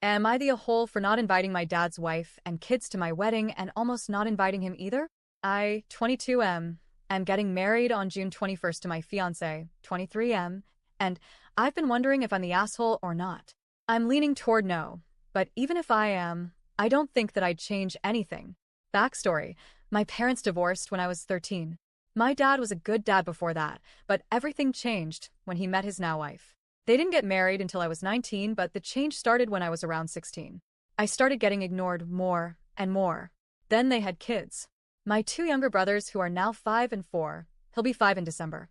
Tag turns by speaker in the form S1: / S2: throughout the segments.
S1: Am I the a-hole for not inviting my dad's wife and kids to my wedding and almost not inviting him either? I, 22 am getting married on June 21st to my fiancé, 23 and I've been wondering if I'm the asshole or not. I'm leaning toward no, but even if I am, I don't think that I'd change anything. Backstory: my parents divorced when I was 13. My dad was a good dad before that, but everything changed when he met his now wife. They didn't get married until I was 19, but the change started when I was around 16. I started getting ignored more and more. Then they had kids. My two younger brothers, who are now 5 and 4, he'll be 5 in December.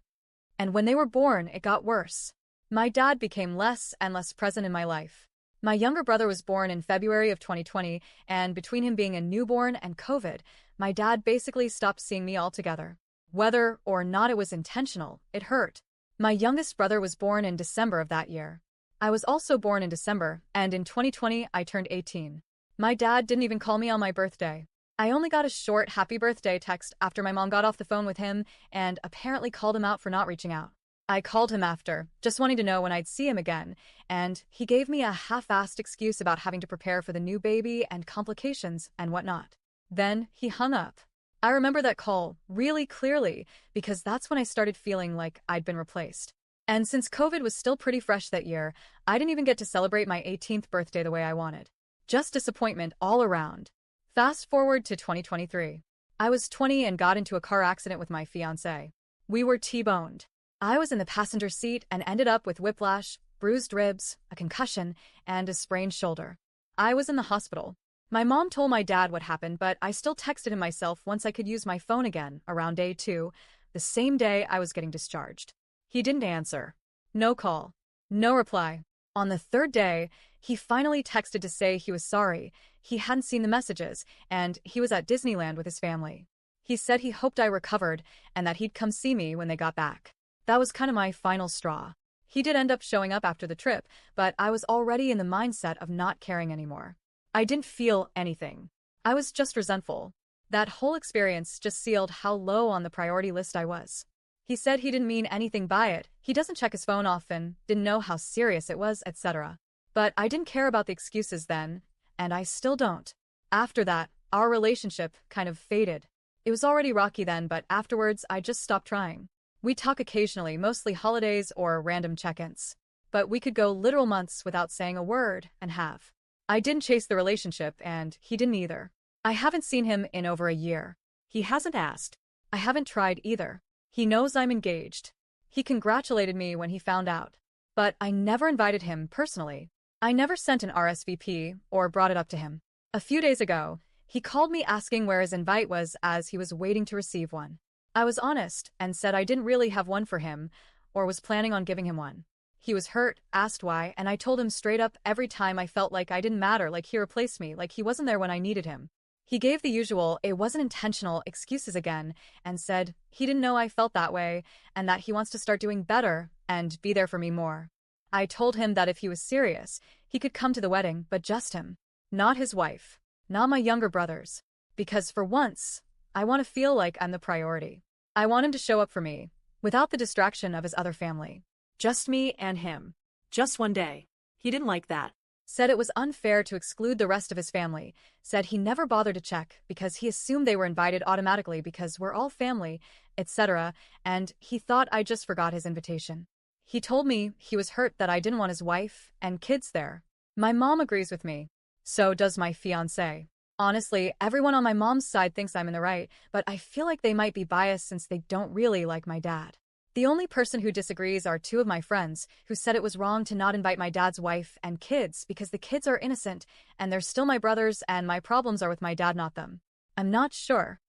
S1: And when they were born, it got worse. My dad became less and less present in my life. My younger brother was born in February of 2020, and between him being a newborn and COVID, my dad basically stopped seeing me altogether. Whether or not it was intentional, it hurt. My youngest brother was born in December of that year. I was also born in December, and in 2020 I turned 18. My dad didn't even call me on my birthday. I only got a short happy birthday text after my mom got off the phone with him and apparently called him out for not reaching out. I called him after, just wanting to know when I'd see him again, and he gave me a half-assed excuse about having to prepare for the new baby and complications and whatnot. Then he hung up. I remember that call really clearly because that's when I started feeling like I'd been replaced. And since COVID was still pretty fresh that year, I didn't even get to celebrate my 18th birthday the way I wanted. Just disappointment all around. Fast forward to 2023. I was 20 and got into a car accident with my fiancé. We were T-boned. I was in the passenger seat and ended up with whiplash, bruised ribs, a concussion, and a sprained shoulder. I was in the hospital. My mom told my dad what happened, but I still texted him myself once I could use my phone again, around day 2, the same day I was getting discharged. He didn't answer. No call. No reply. On the 3rd day, he finally texted to say he was sorry, he hadn't seen the messages, and he was at Disneyland with his family. He said he hoped I recovered and that he'd come see me when they got back. That was kind of my final straw. He did end up showing up after the trip, but I was already in the mindset of not caring anymore. I didn't feel anything. I was just resentful. That whole experience just sealed how low on the priority list I was. He said he didn't mean anything by it, he doesn't check his phone often, didn't know how serious it was, etc. But I didn't care about the excuses then, and I still don't. After that, our relationship kind of faded. It was already rocky then, but afterwards I just stopped trying. We talk occasionally, mostly holidays or random check-ins. But we could go literal months without saying a word and have. I didn't chase the relationship, and he didn't either. I haven't seen him in over a year. He hasn't asked. I haven't tried either. He knows I'm engaged. He congratulated me when he found out. But I never invited him personally. I never sent an RSVP or brought it up to him. A few days ago, he called me asking where his invite was as he was waiting to receive one. I was honest and said I didn't really have one for him or was planning on giving him one. He was hurt, asked why, and I told him straight up every time I felt like I didn't matter, like he replaced me, like he wasn't there when I needed him. He gave the usual "it wasn't intentional" excuses again and said he didn't know I felt that way and that he wants to start doing better and be there for me more. I told him that if he was serious, he could come to the wedding, but just him. Not his wife. Not my younger brothers. Because for once, I want to feel like I'm the priority. I want him to show up for me, without the distraction of his other family.
S2: Just me and him. Just one day. He didn't like that.
S1: Said it was unfair to exclude the rest of his family. Said he never bothered to check because he assumed they were invited automatically because we're all family, etc. And he thought I just forgot his invitation. He told me he was hurt that I didn't want his wife and kids there. My mom agrees with me. So does my fiancé. Honestly, everyone on my mom's side thinks I'm in the right, but I feel like they might be biased since they don't really like my dad. The only person who disagrees are 2 of my friends, who said it was wrong to not invite my dad's wife and kids because the kids are innocent and they're still my brothers and my problems are with my dad, not them. I'm not sure.